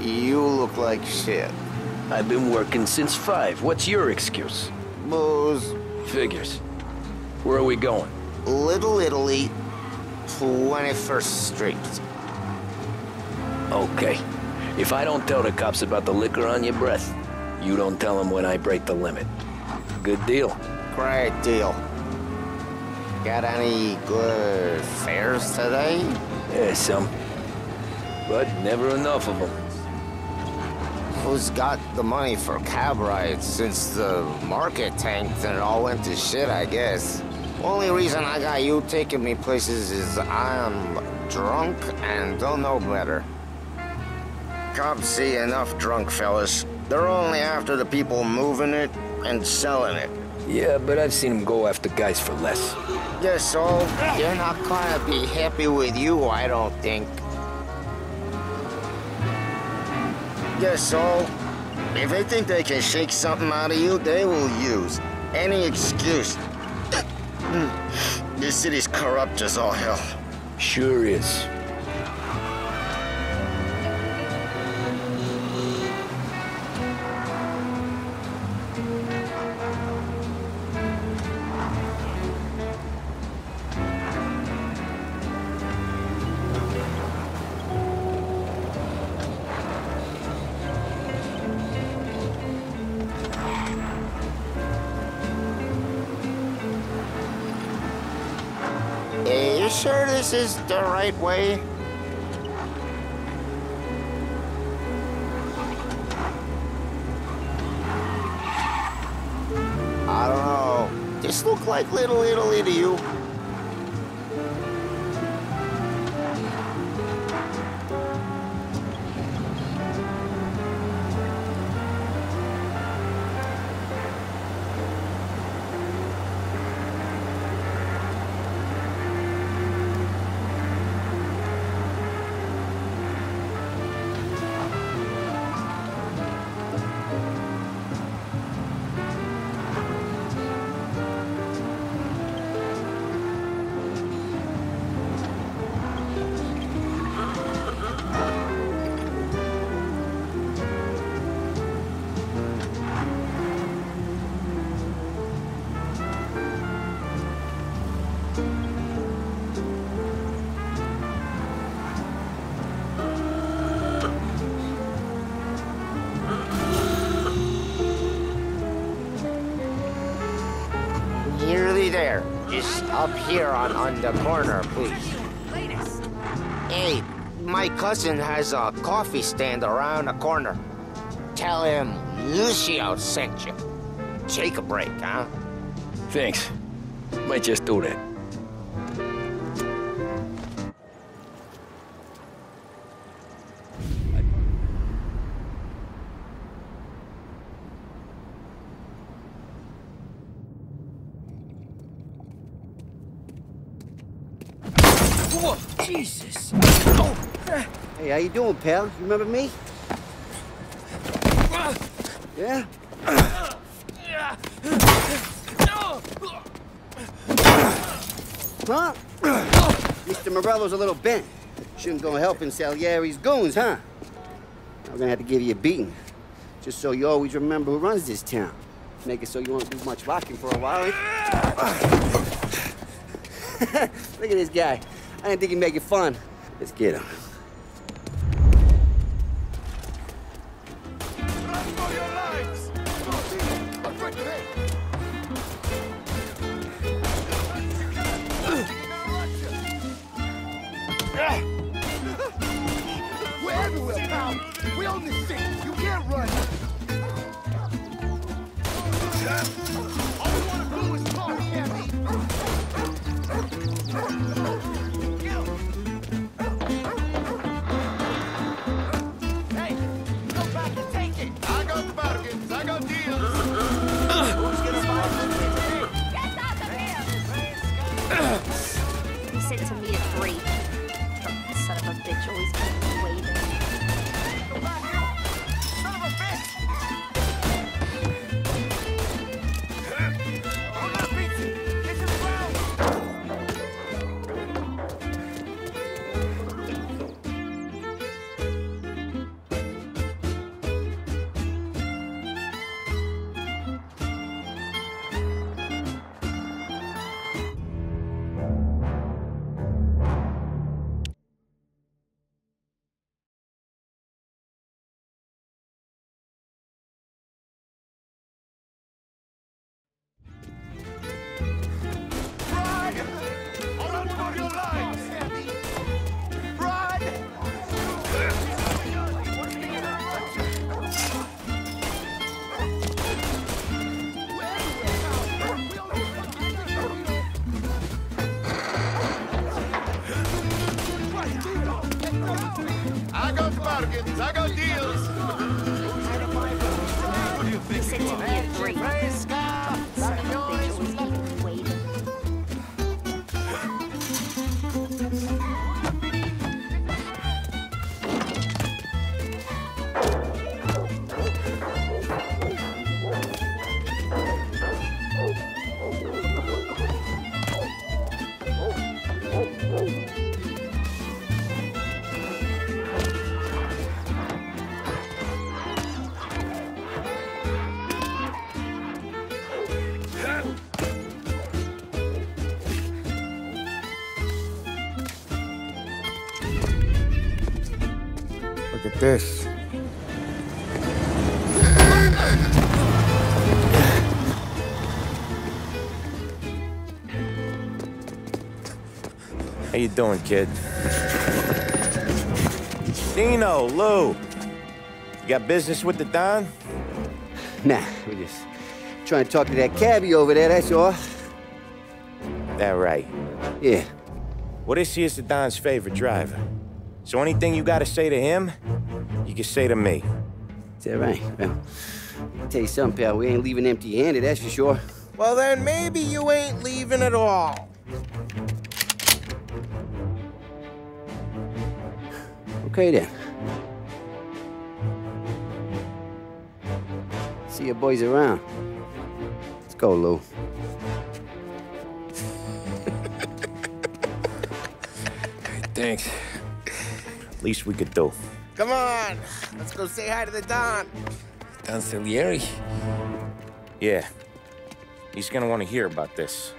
You look like shit. I've been working since 5. What's your excuse? Booze. Figures. Where are we going? Little Italy, 21st Street. Okay. If I don't tell the cops about the liquor on your breath, you don't tell them when I break the limit. Good deal. Great deal. Got any good fares today? Yeah, some. But never enough of them. Who's got the money for cab rides since the market tanked and it all went to shit, I guess? Only reason I got you taking me places is I'm drunk and don't know better. Cops see enough drunk fellas. They're only after the people moving it and selling it. Yeah, but I've seen them go after guys for less. Yes, so they're not gonna be happy with you, I don't think. Yes, so if they think they can shake something out of you, they will use any excuse. This city's corrupt as all hell. Sure is. You sure this is the right way? I don't know. This look like Little Italy to you? Nearly there. Just up here on the corner, please. Hey, my cousin has a coffee stand around the corner. Tell him Lucio sent you. Take a break, huh? Thanks. Might just do that. Whoa, Jesus! Oh. Hey, how you doing, pal? You remember me? Yeah? Huh? Mr. Morello's a little bent. Shouldn't go helping Salieri's goons, huh? I'm gonna have to give you a beating. Just so you always remember who runs this town. Make it so you won't do much rocking for a while, eh? Look at this guy. I didn't think he'd make it fun. Let's get him. We're everywhere, pal. We own this thing. You can't run. All we want to do is talk, can't we? Hey, go back and take it. I got bargains. I got deals. Who's gonna buy something today? Get out of here! He said to me at 3. Son of a bitch always kept me waiting. Go back here. Son of a bitch. On that pizza. Get to the ground. bargains, I got deals. He said to me at 3. Son of a bitch always keeping me waiting. Look at this. How you doing, kid? Dino, Lou. You got business with the Don? Nah, we're just trying to talk to that cabbie over there, that's all. That right. Yeah. Well, this here's the Don's favorite driver. So anything you gotta say to him, you can say to me. Is that right? Well, I'll tell you something, pal. We ain't leaving empty-handed, that's for sure. Well, then maybe you ain't leaving at all. Okay, then. See your boys around. Let's go, Lou. Thanks. Least we could do. Come on, let's go say hi to the Don. Don Salieri? Yeah. He's gonna want to hear about this.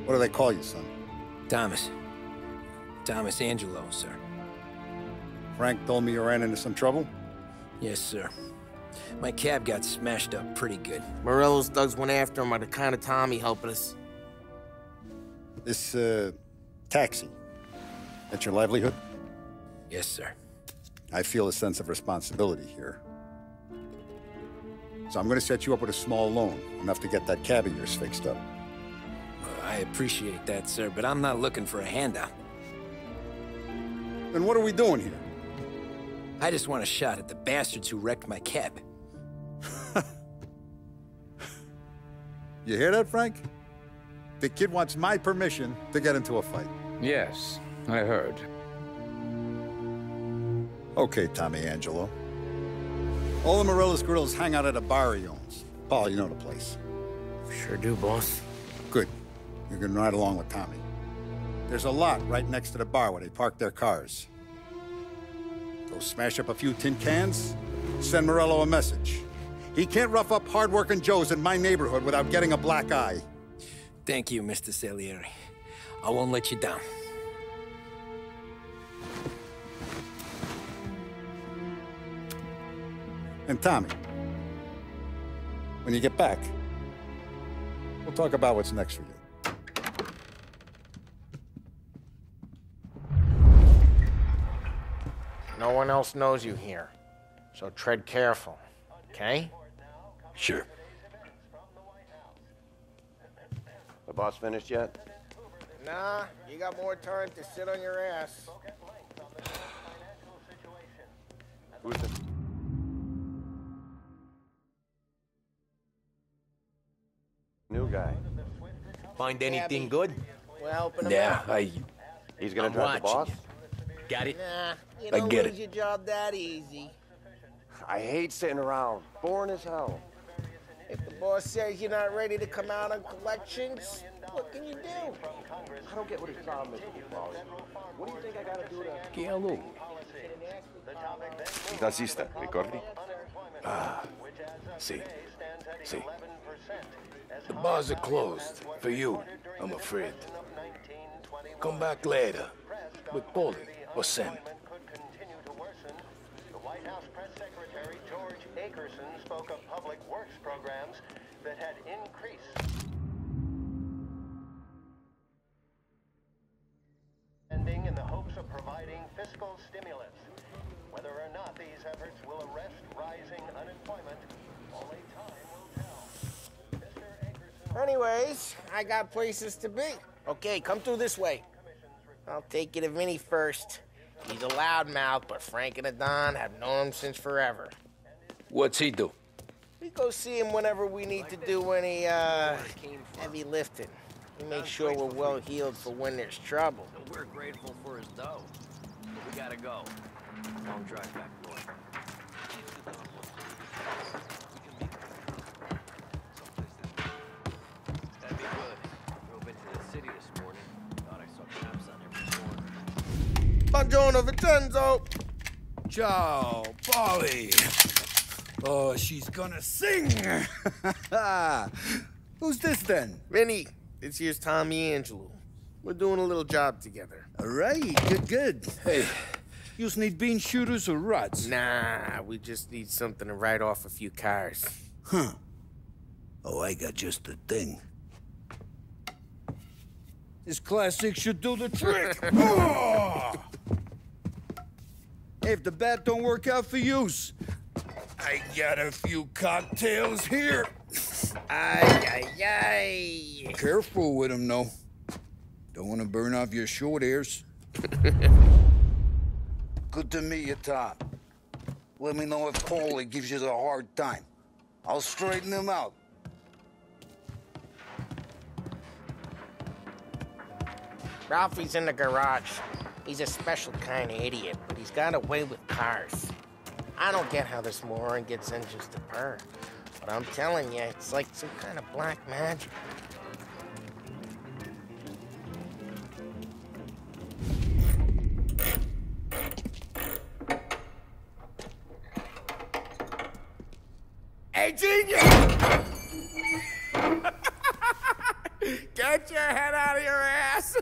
What do they call you, son? Thomas. Thomas Angelo, sir. Frank told me you ran into some trouble? Yes, sir. My cab got smashed up pretty good. Morello's thugs went after him by the kind of Tommy helping us. This, taxi, that's your livelihood? Yes, sir. I feel a sense of responsibility here. So I'm gonna set you up with a small loan, enough to get that cab of yours fixed up. I appreciate that, sir, but I'm not looking for a handout. Then what are we doing here? I just want a shot at the bastards who wrecked my cab. You hear that, Frank? The kid wants my permission to get into a fight. Yes, I heard. Okay, Tommy Angelo. All the Morello's girls hang out at a bar he owns. Paul, you know the place. Sure do, boss. Good. You can ride along with Tommy. There's a lot right next to the bar where they park their cars. Go smash up a few tin cans, send Morello a message. He can't rough up hard-working Joes in my neighborhood without getting a black eye. Thank you, Mr. Salieri. I won't let you down. And Tommy, when you get back, we'll talk about what's next for you. No one else knows you here, so tread careful, okay? Sure. The boss finished yet? Nah, you got more time to sit on your ass. Who's the... new guy? Find anything good? We're helping him Yeah, out. He's gonna I'm drive the boss? watching Got it? Nah, you I don't get lose it. your job that easy. I hate sitting around. Boring as hell. If the boss says you're not ready to come out on collections, what can you do? I don't get what his problem is with you, boss. What do you think I gotta do to... ¿Qué hago? Taxista, ricordi? Ah, sì. Sì. The bars are closed. For you, I'm afraid. Come back later. With Paulie or Sam. The White House Press Secretary George Akerson spoke of public works programs that had increased spending in the hopes of providing fiscal stimulus. Whether or not these efforts will arrest rising unemployment, only time will tell. Mr. Akerson... Anyways, I got places to be. Okay, come through this way. I'll take you to Vinny first. He's a loudmouth, but Frank and the Don have known him since forever. What's he do? We go see him whenever we need to do any, heavy lifting. We make sure we're well healed for when there's trouble. We're grateful for his dough. But we gotta go. Long drive back, boy. That'd be good. Drove into the city this morning. Thought I saw cops on every corner. Buongiorno, Vincenzo! Ciao, Polly. Oh, she's gonna sing. Who's this then? Vinny, this here's Tommy Angelo. We're doing a little job together. All right, good. Hey, you need bean shooters or rods? Nah, we just need something to write off a few cars. Huh. Oh, I got just the thing. This classic should do the trick. Oh! Hey, if the bat don't work out for use, I got a few cocktails here. Ay, ay, ay. Careful with them, though. Don't want to burn off your short hairs. Good to meet you, Tom. Let me know if Paulie gives you a hard time. I'll straighten him out. Ralphie's in the garage. He's a special kind of idiot, but he's got a way with cars. I don't get how this moron gets engines to purr. But I'm telling you, it's like some kind of black magic. Hey, genius! Get your head out of your ass!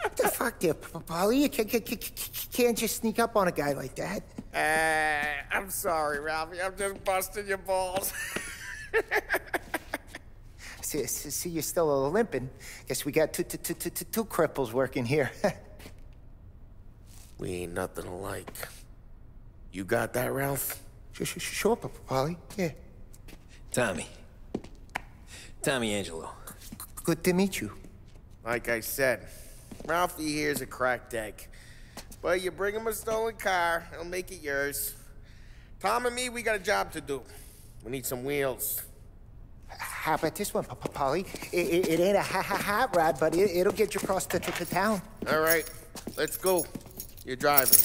What the fuck there, Polly? You can't just sneak up on a guy like that. I'm sorry, Ralphie. I'm just busting your balls. See, you're still limping. Guess we got two cripples working here. We ain't nothing alike. You got that, Ralph? Sure, Polly. Yeah. Tommy Angelo. Good to meet you. Like I said, Ralphie here's a cracked egg. But you bring him a stolen car, he'll make it yours. Tom and me, we got a job to do. We need some wheels. How about this one, Polly? It ain't a hot rod, but it'll get you across to town. All right, let's go. You're driving.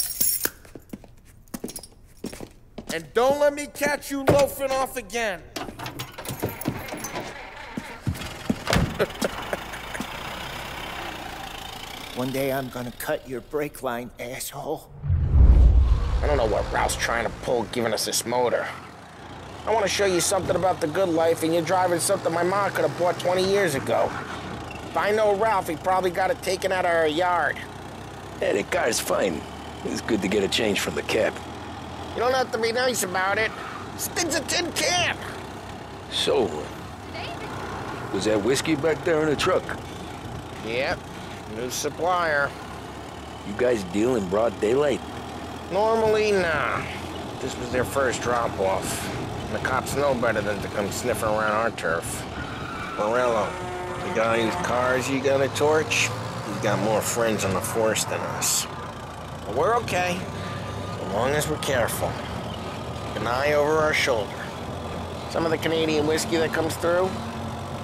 And don't let me catch you loafing off again. One day I'm gonna cut your brake line, asshole. I don't know what Ralph's trying to pull giving us this motor. I want to show you something about the good life, and you're driving something my mom could have bought 20 years ago. If I know Ralph, he probably got it taken out of our yard. Hey, the car's fine. It's good to get a change from the cab. You don't have to be nice about it. This thing's a tin can. So, was that whiskey back there in the truck? Yep, new supplier. You guys deal in broad daylight? Normally, nah. This was their first drop-off. The cops know better than to come sniffing around our turf. Morello, the guy whose cars you got a torch, he's got more friends on the force than us. But we're okay, as long as we're careful. Keep an eye over our shoulder. Some of the Canadian whiskey that comes through,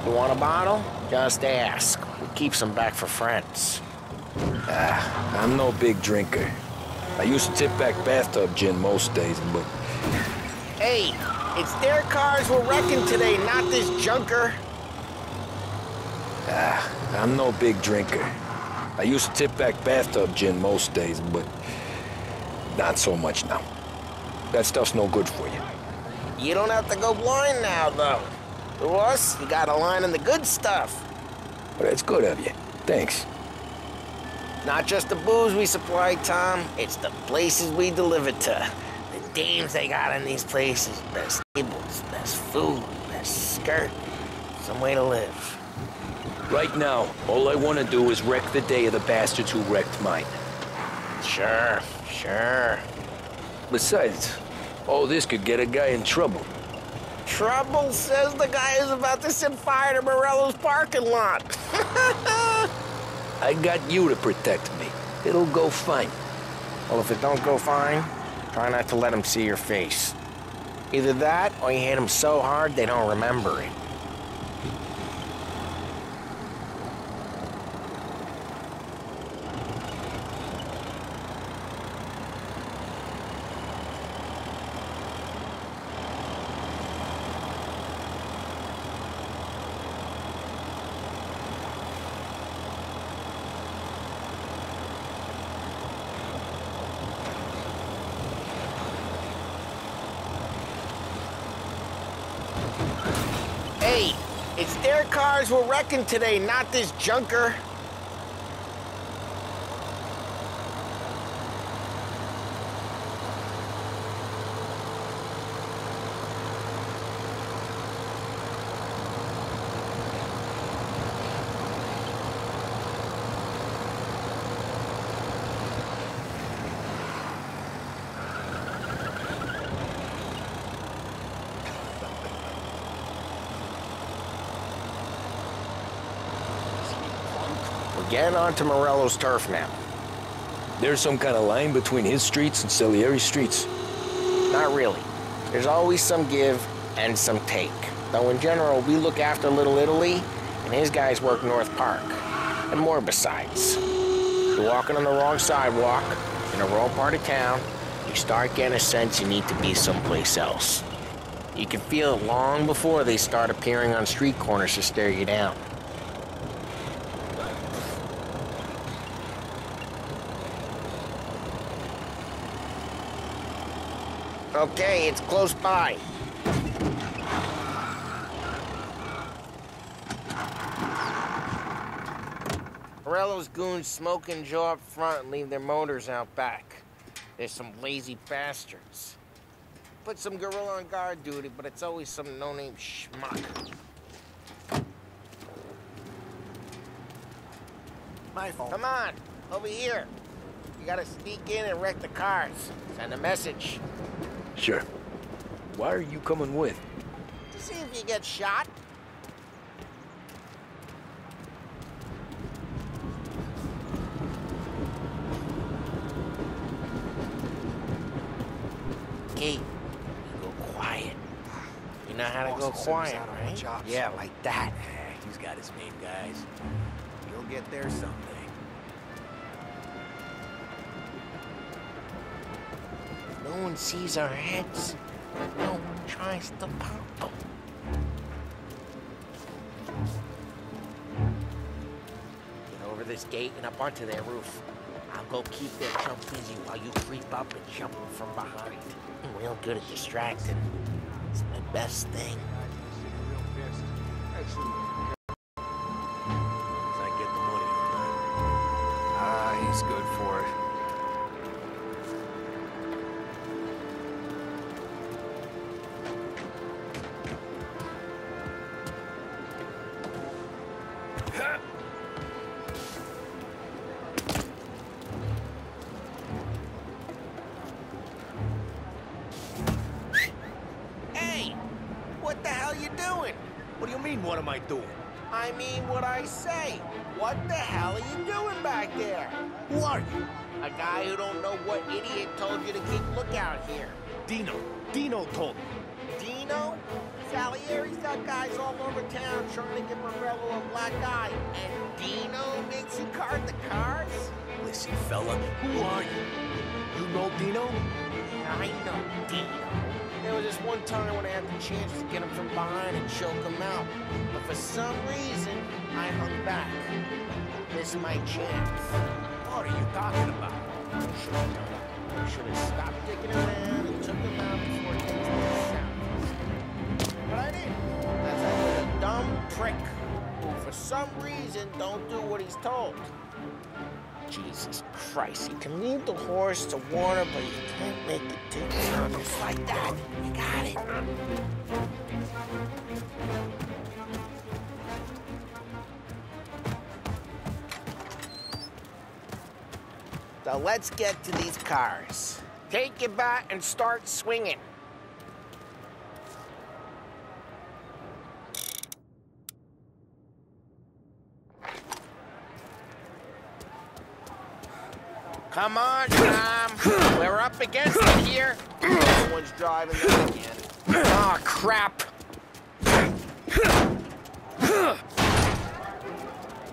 you want a bottle? Just ask. We keep some back for friends. I'm no big drinker. I used to tip back bathtub gin most days, but... Hey, it's their cars we're wrecking today, not this junker. I'm no big drinker. I used to tip back bathtub gin most days, but not so much now. That stuff's no good for you. You don't have to go blind now, though. To us, you got a line in the good stuff. Well, that's good of you. Thanks. Not just the booze we supply, Tom. It's the places we deliver to. The dames they got in these places. Best tables, best food, best skirt. Some way to live. Right now, all I want to do is wreck the day of the bastards who wrecked mine. Sure, sure. Besides, all this could get a guy in trouble. Trouble, says the guy who's about to set fire to Morello's parking lot. I got you to protect me. It'll go fine. Well, if it don't go fine, try not to let them see your face. Either that, or you hit them so hard they don't remember it. Hey, it's their cars we're wrecking today, not this junker. Getting onto Morello's turf now. There's some kind of line between his streets and Salieri's streets? Not really. There's always some give and some take. Though in general, we look after Little Italy, and his guys work North Park. And more besides. You're walking on the wrong sidewalk, in the wrong part of town, you start getting a sense you need to be someplace else. You can feel it long before they start appearing on street corners to stare you down. Okay, it's close by. Morello's goons smoke and jaw up front and leave their motors out back. There's some lazy bastards. Put some gorilla on guard duty, but it's always some no-name schmuck. My fault. Come on, over here. You gotta sneak in and wreck the cars. Send a message. Sure. Why are you coming with? To see if you get shot. Kate, you go quiet. You know how to go quiet, right? Yeah, like that. He's got his main guys. You'll get there someday. No one sees our heads. No one tries to pop them. Get over this gate and up onto their roof. I'll go keep their chump busy while you creep up and jump them from behind. I'm real good at distracting. It's my best thing. I get the money on that. Ah, he's good for it. Hey! What the hell you doing? What do you mean, what am I doing? I mean what I say. What the hell are you doing back there? Who are you? A guy who don't know what idiot told you to keep lookout here. Dino. Dino told me. Dino? Salieri's got guys all over town trying to give Morello a black eye. And Dino makes you card the cars? Listen, fella, who are you? You know Dino? Yeah, I know Dino. There was this one time when I had the chance to get him from behind and choke him out. But for some reason, I hung back. Missed my chance. What are you talking about? I should have done it. I should have stopped dicking around and took him out before things went south. But I didn't. That's how he's told. Jesus Christ, you can lead the horse to water, but you can't make it take time just like that. You got it. So let's get to these cars. Take your bat and start swinging. Come on, Tom. We're up against it here. No one's driving that again. Oh, crap.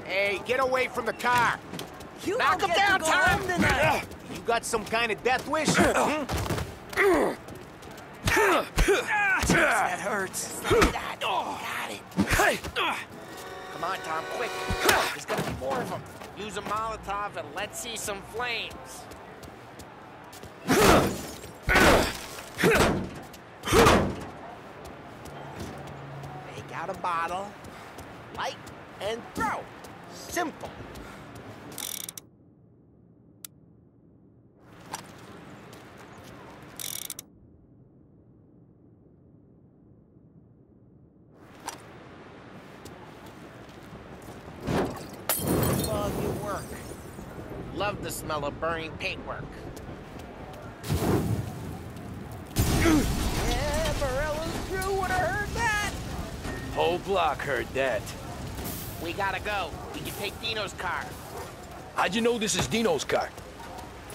Hey, get away from the car. You knock him down, Tom. You got some kind of death wish? That hurts. Like that. Got it. Come on, Tom, quick. There's gotta be more of them. Use a Molotov and let's see some flames. Take out a bottle, light, and throw. Simple. Love your work. Love the smell of burning paintwork. Yeah, Morello's crew would have heard that. Whole block heard that. We gotta go. We can take Dino's car. How'd you know this is Dino's car?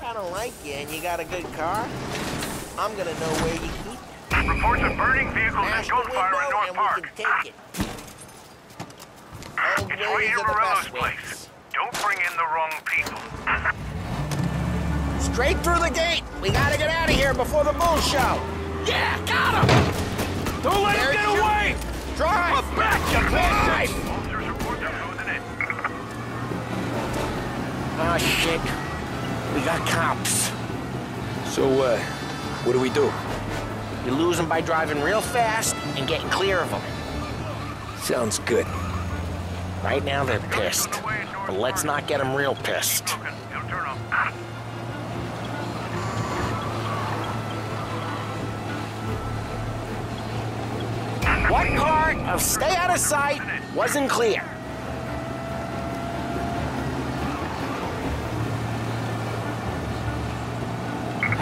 I don't like you and you got a good car. I'm gonna know where you keep it. Reports of burning vehicles and gunfire in North Park. We can take it. Old It's ways right near are the Morello's best place. ways. Don't bring in the wrong people. Straight through the gate. We gotta get out of here before the bull show. Yeah, got him! Don't let him get away! Drive! Up back, you drive! Officers report they're closing in. Oh, shit. We got cops. So, what do we do? You lose them by driving real fast and getting clear of them. Sounds good. Right now they're pissed, but let's not get them real pissed. Don't turn off. What part of stay out of sight wasn't clear?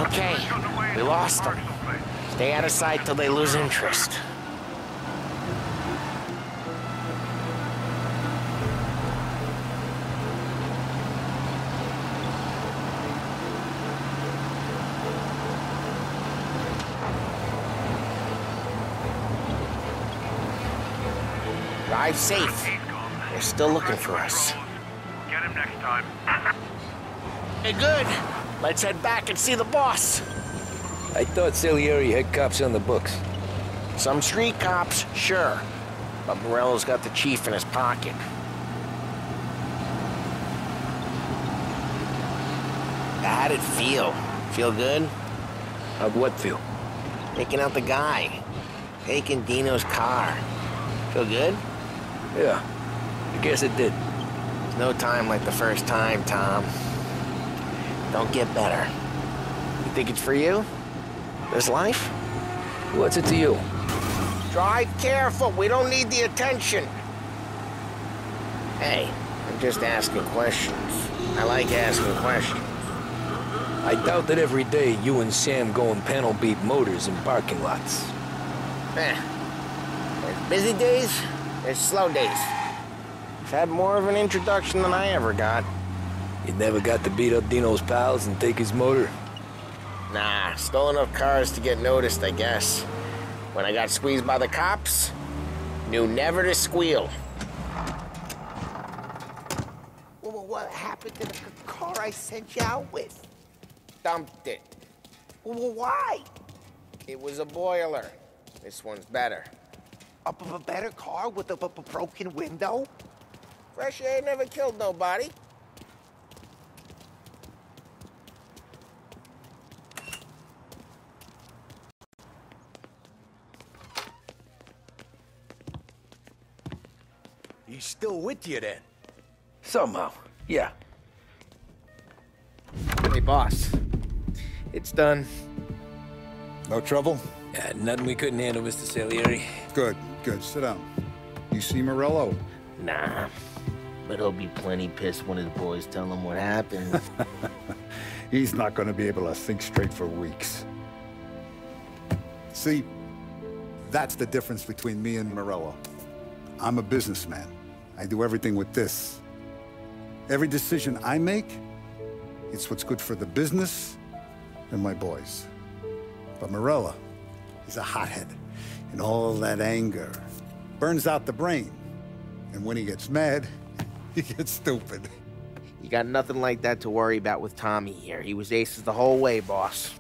Okay, we lost them. Stay out of sight till they lose interest. Drive safe. They're still looking for us. Get him next time. Hey, good. Let's head back and see the boss. I thought Salieri had cops on the books. Some street cops, sure. But Morello's got the chief in his pocket. How'd it feel? Feel good? How'd what feel? Taking out the guy. Taking Dino's car. Feel good? Yeah, I guess it did. There's no time like the first time, Tom. Don't get better. You think it's for you? This life? What's it to you? Drive careful. We don't need the attention. Hey, I'm just asking questions. I like asking questions. I doubt that every day you and Sam go and panel beat motors in parking lots. There's busy days, there's slow days. I've had more of an introduction than I ever got. You never got to beat up Dino's pals and take his motor? Nah, stole enough cars to get noticed, I guess. When I got squeezed by the cops, knew never to squeal. Well, what happened to the car I sent you out with? Dumped it. Well, why? It was a boiler. This one's better. A better car with a broken window? Fresh air never killed nobody. He's still with you then? Somehow, yeah. Hey, boss. It's done. No trouble? Yeah, nothing we couldn't handle, Mr. Salieri. Good, good. Sit down. You see Morello? Nah. But he'll be plenty pissed when his boys tell him what happened. He's not going to be able to think straight for weeks. See, that's the difference between me and Morello. I'm a businessman. I do everything with this. Every decision I make, it's what's good for the business and my boys. But Morello, he's a hothead. And all that anger burns out the brain. And when he gets mad, he gets stupid. You got nothing like that to worry about with Tommy here. He was aces the whole way, boss.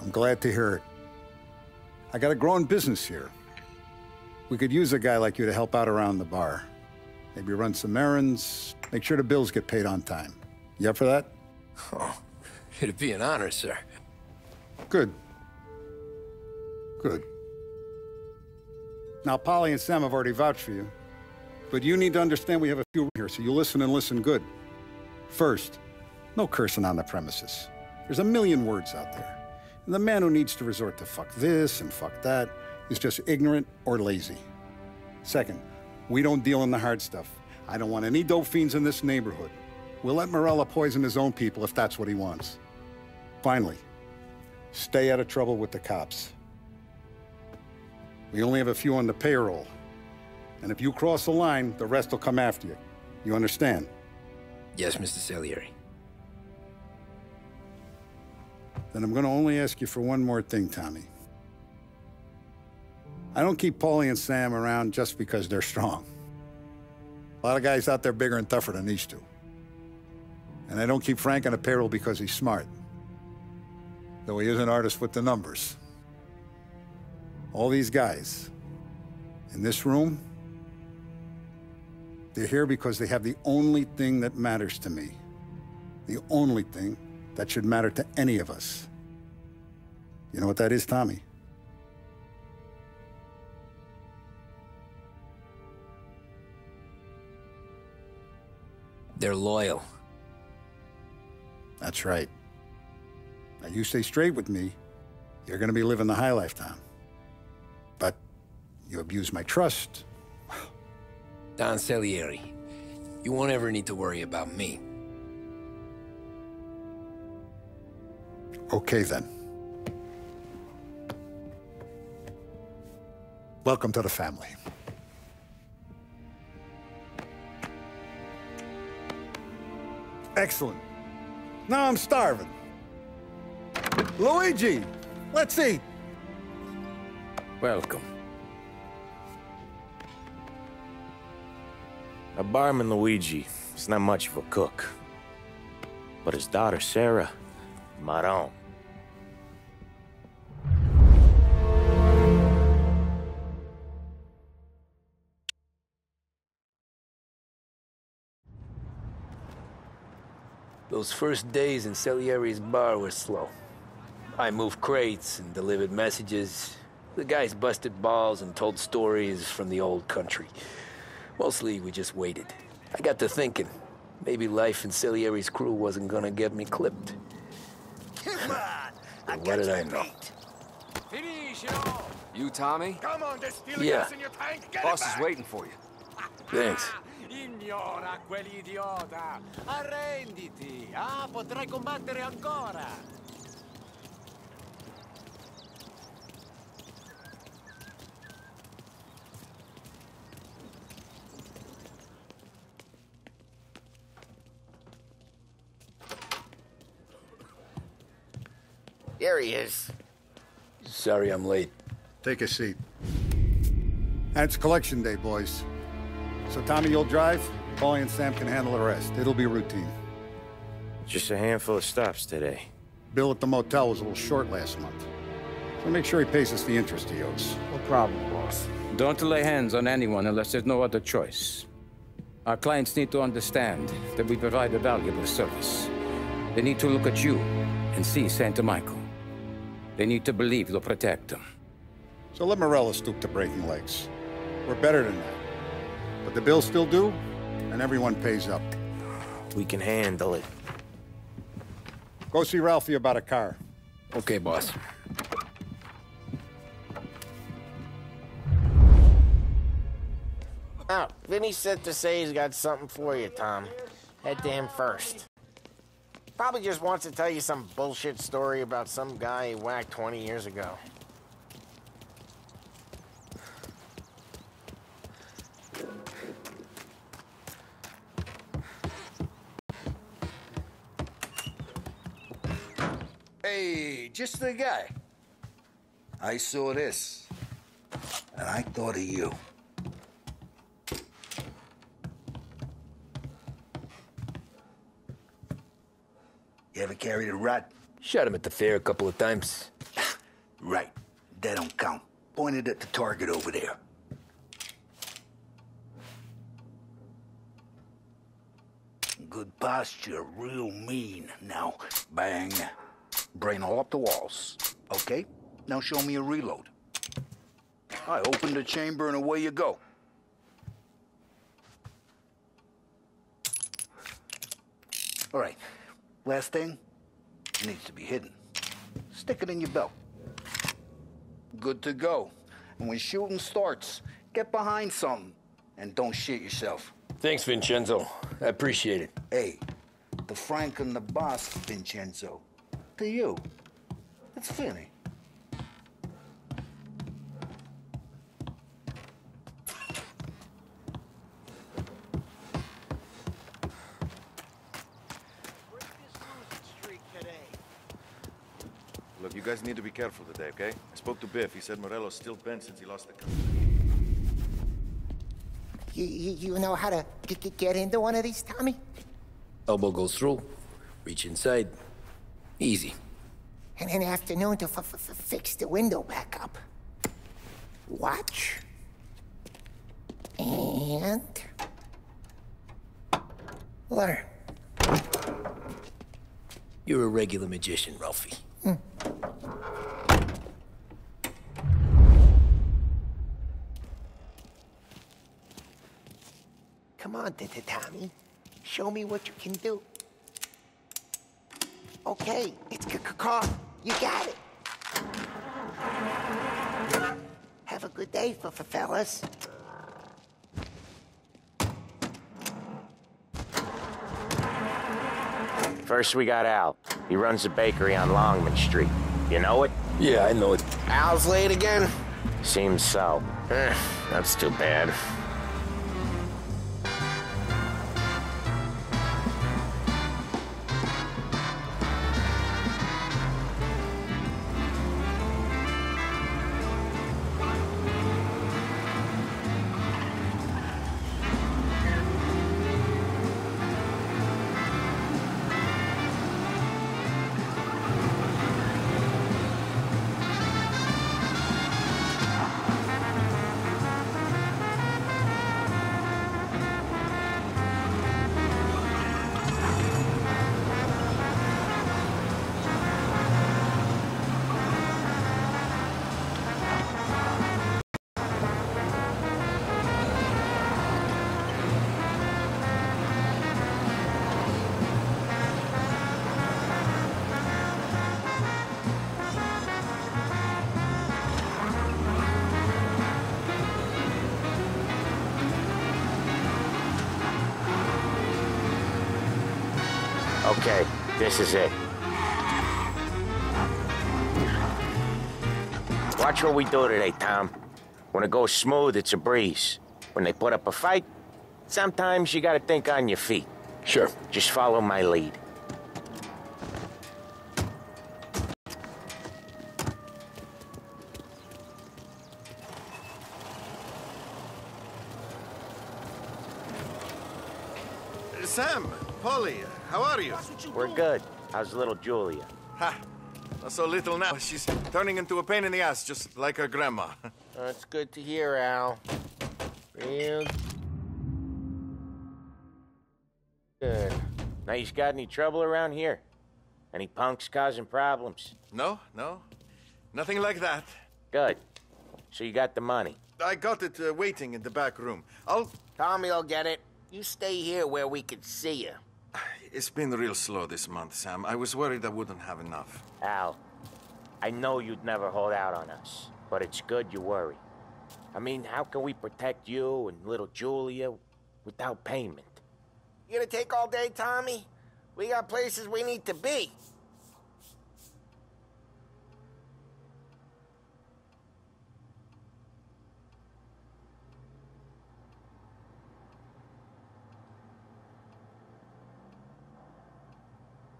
I'm glad to hear it. I got a growing business here. We could use a guy like you to help out around the bar. Maybe run some errands, make sure the bills get paid on time. You up for that? Oh, it'd be an honor, sir. Good. Good. Now, Polly and Sam have already vouched for you. But you need to understand we have a few here, so you listen and listen good. First, no cursing on the premises. There's a million words out there. And the man who needs to resort to fuck this and fuck that is just ignorant or lazy. Second, we don't deal in the hard stuff. I don't want any dope fiends in this neighborhood. We'll let Morello poison his own people if that's what he wants. Finally, stay out of trouble with the cops. We only have a few on the payroll. And if you cross the line, the rest will come after you. You understand? Yes, Mr. Salieri. Then I'm going to only ask you for one more thing, Tommy. I don't keep Paulie and Sam around just because they're strong. A lot of guys out there bigger and tougher than these two. And I don't keep Frank on the payroll because he's smart. Though he is an artist with the numbers. All these guys in this room, they're here because they have the only thing that matters to me. The only thing that should matter to any of us. You know what that is, Tommy? They're loyal. That's right. Now, you stay straight with me, you're gonna be living the high life, Tom. But you abuse my trust. Don Salieri, you won't ever need to worry about me. Okay, then. Welcome to the family. Excellent. Now I'm starving. Luigi, let's eat. Welcome. A barman, Luigi, is not much of a cook. But his daughter, Sarah, Maron. Those first days in Salieri's bar were slow. I moved crates and delivered messages. The guys busted balls and told stories from the old country. Mostly, we just waited. I got to thinking, maybe life in Salieri's crew wasn't gonna get me clipped. Come on! What did I know? You, Tommy? Come on, there's still Yeah. gas in your tank. Get Boss it is back. waiting for you. Thanks. Ignora quell'idiota! Arrenditi! Ah, potrai combattere ancora! There he is. Sorry I'm late. Take a seat. And it's collection day, boys. So Tommy, you'll drive. Paulie and Sam can handle the rest. It'll be routine. Just a handful of stops today. Bill at the motel was a little short last month. So make sure he pays us the interest he owes. No problem, boss. Don't lay hands on anyone unless there's no other choice. Our clients need to understand that we provide a valuable service. They need to look at you and see Santa Michael. They need to believe you'll protect them. So let Morello stoop to breaking legs. We're better than that. But the bills still due, and everyone pays up. We can handle it. Go see Ralphie about a car. Okay, boss. Oh, Vinny said to say he's got something for you, Tom. Head to him first. Probably just wants to tell you some bullshit story about some guy he whacked 20 years ago. Hey, just the guy. I saw this, and I thought of you. You ever carried a rat? Shot him at the fair a couple of times. Right. That don't count. Pointed at the target over there. Good posture, real mean. Now, bang. Brain all up the walls. Okay? Now show me a reload. I open the chamber and away you go. All right. Last thing, it needs to be hidden. Stick it in your belt. Good to go. And when shooting starts, get behind something and don't shit yourself. Thanks, Vincenzo. I appreciate it. Hey, the Frank and the boss, Vincenzo. To you. It's Vinny. Look, you guys need to be careful today, okay? I spoke to Biff. He said Morello's still bent since he lost the car. You know how to get into one of these, Tommy? Elbow goes through. Reach inside. Easy. And in the afternoon to fix the window back up. Watch. And... learn. You're a regular magician, Ralphie. Come on, Tommy. Show me what you can do. Okay, it's car. You got it. Have a good day, fellas. First, we got Al. He runs a bakery on Longman Street. You know it? Yeah, I know it. Al's late again? Seems so. That's too bad. Okay, this is it. Watch what we do today, Tom. When it goes smooth, it's a breeze. When they put up a fight, sometimes you gotta think on your feet. Sure. Just follow my lead. Sam, Polly, how are you? We're good. How's little Julia? Ha! Not so little now. She's turning into a pain in the ass, just like her grandma. That's good to hear, Al. Real good. Now, you got any trouble around here? Any punks causing problems? No. Nothing like that. Good. So you got the money? I got it waiting in the back room. Tommy will get it. You stay here where we can see you. It's been real slow this month, Sam. I was worried I wouldn't have enough. Al, I know you'd never hold out on us, but it's good you worry. I mean, how can we protect you and little Julia without payment? You gonna take all day, Tommy? We got places we need to be.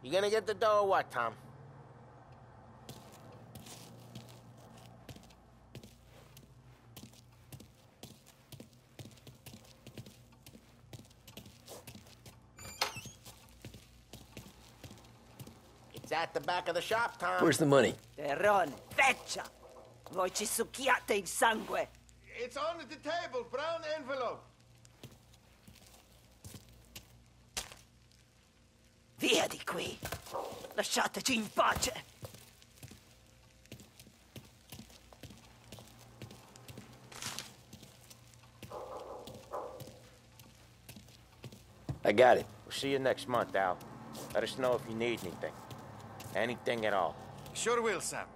You gonna get the dough or what, Tom? It's at the back of the shop, Tom. Where's the money? Terrone, feccia! Voi ci succhiate il sangue! It's on the table, brown envelope. Via di qui! Lasciateci in pace! I got it. We'll see you next month, Al. Let us know if you need anything. Anything at all. Sure will, Sam.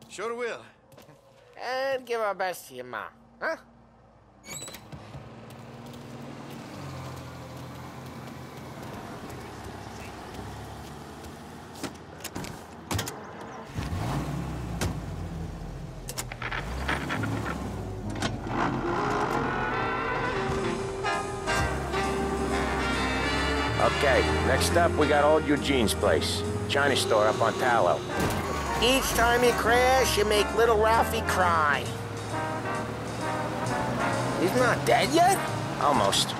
Sure will. And give our best to your mom, huh? Okay, next up, we got old Eugene's place. China store up on Tallow. Each time you crash, you make little Ralphie cry. He's not dead yet? Almost.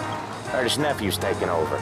Heard his nephew's taking over.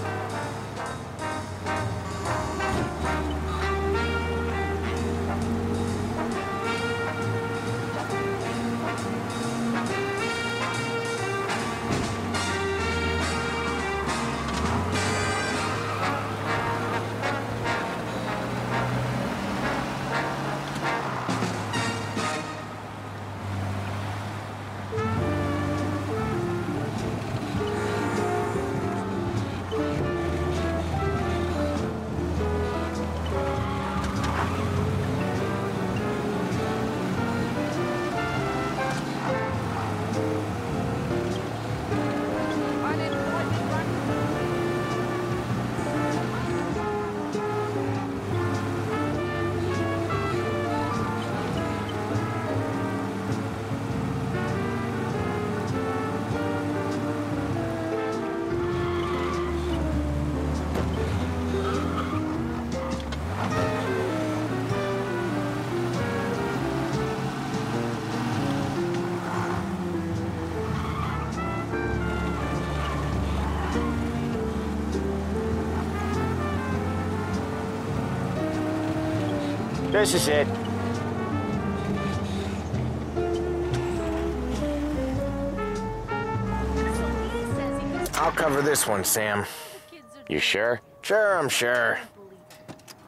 This is it. I'll cover this one, Sam. You sure? Sure, I'm sure.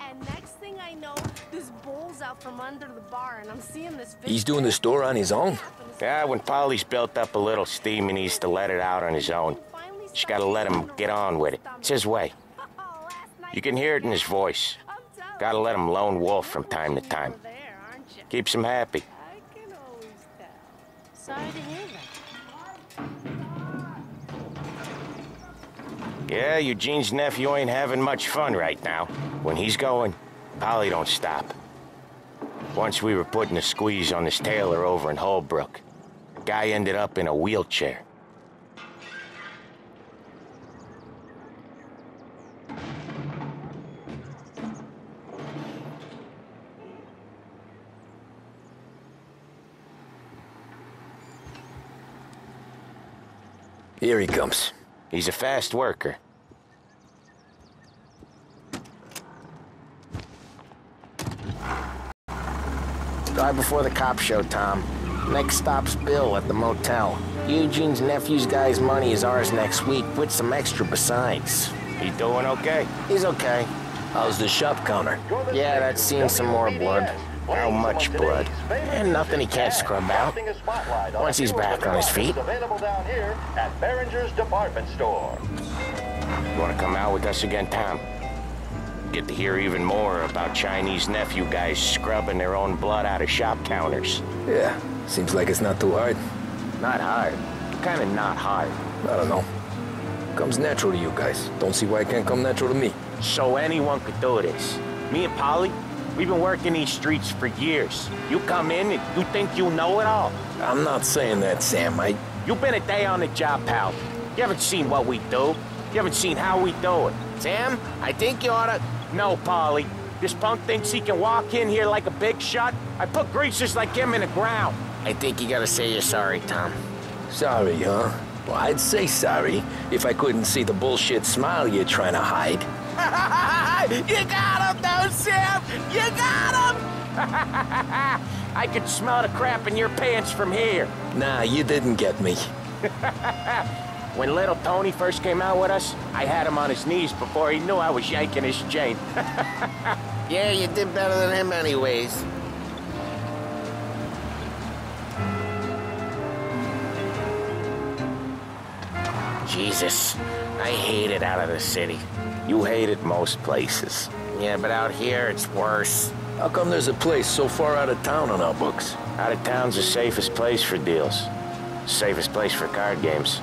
And next thing I know, this bull's out from under the bar, and I'm seeing this. He's doing the store on his own? Yeah, when Polly's built up a little steam, he needs to let it out on his own. Just gotta let him get on with it. It's his way. You can hear it in his voice. Gotta let him lone wolf from time to time. Keeps him happy. I can always tell. Sorry to hear that. Yeah, Eugene's nephew ain't having much fun right now. When he's going, Polly don't stop. Once we were putting a squeeze on this tailor over in Holbrook. The guy ended up in a wheelchair. Here he comes. He's a fast worker. Drive before the cops show, Tom. Next stop's Bill at the motel. Eugene's nephew's guy's money is ours next week, with some extra besides. He doing okay? He's okay. How's the shop counter? Yeah, that's seen some more blood. How much blood? And nothing he can't scrub out. Once he's back on his feet. Available down here at Behringer's Department Store. You wanna come out with us again, Tom? Get to hear even more about Chinese nephew guys scrubbing their own blood out of shop counters. Yeah, seems like it's not too hard. Not hard. Kinda not hard. I don't know. Comes natural to you guys. Don't see why it can't come natural to me. So anyone could do this. Me and Polly, we've been working these streets for years. You come in and you think you know it all. I'm not saying that, Sam. You've been a day on the job, pal. You haven't seen what we do. You haven't seen how we do it. Sam, I think you oughta... No, Polly. This punk thinks he can walk in here like a big shot. I put greasers like him in the ground. I think you gotta say you're sorry, Tom. Sorry, huh? Well, I'd say sorry if I couldn't see the bullshit smile you're trying to hide. You got him, though, Sam! You got him! I could smell the crap in your pants from here. Nah, you didn't get me. When little Tony first came out with us, I had him on his knees before he knew I was yanking his chain. Yeah, you did better than him anyways. Jesus, I hate it out of the city. You hate it most places. Yeah, but out here, it's worse. How come there's a place so far out of town on our books? Out of town's the safest place for deals. Safest place for card games.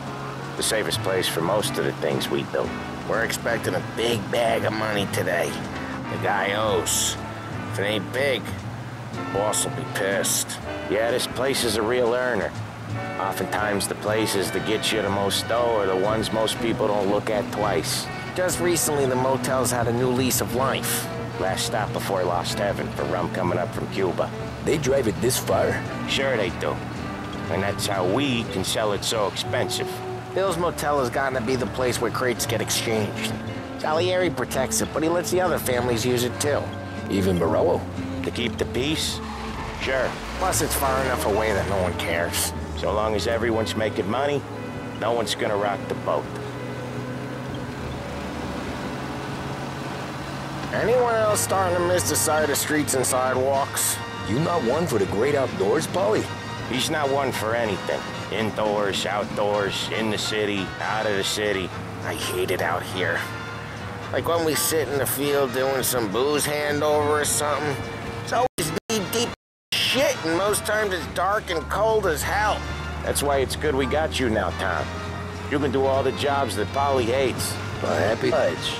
The safest place for most of the things we do. We're expecting a big bag of money today. The guy owes. If it ain't big, the boss will be pissed. Yeah, this place is a real earner. Oftentimes the places that get you the most dough are the ones most people don't look at twice. Just recently, the motel's had a new lease of life. Last stop before Lost Heaven for rum coming up from Cuba. They drive it this far? Sure they do. And that's how we can sell it so expensive. Bill's Motel has gotten to be the place where crates get exchanged. Salieri protects it, but he lets the other families use it too. Even Morello? To keep the peace? Sure. Plus, it's far enough away that no one cares. So long as everyone's making money, no one's gonna rock the boat. Anyone else starting to miss the sight of streets and sidewalks? You not one for the great outdoors, Polly? He's not one for anything. Indoors, outdoors, in the city, out of the city. I hate it out here. Like when we sit in the field doing some booze handover or something. It's always knee-deep shit, and most times it's dark and cold as hell. That's why it's good we got you now, Tom. You can do all the jobs that Polly hates. A happy Pudge.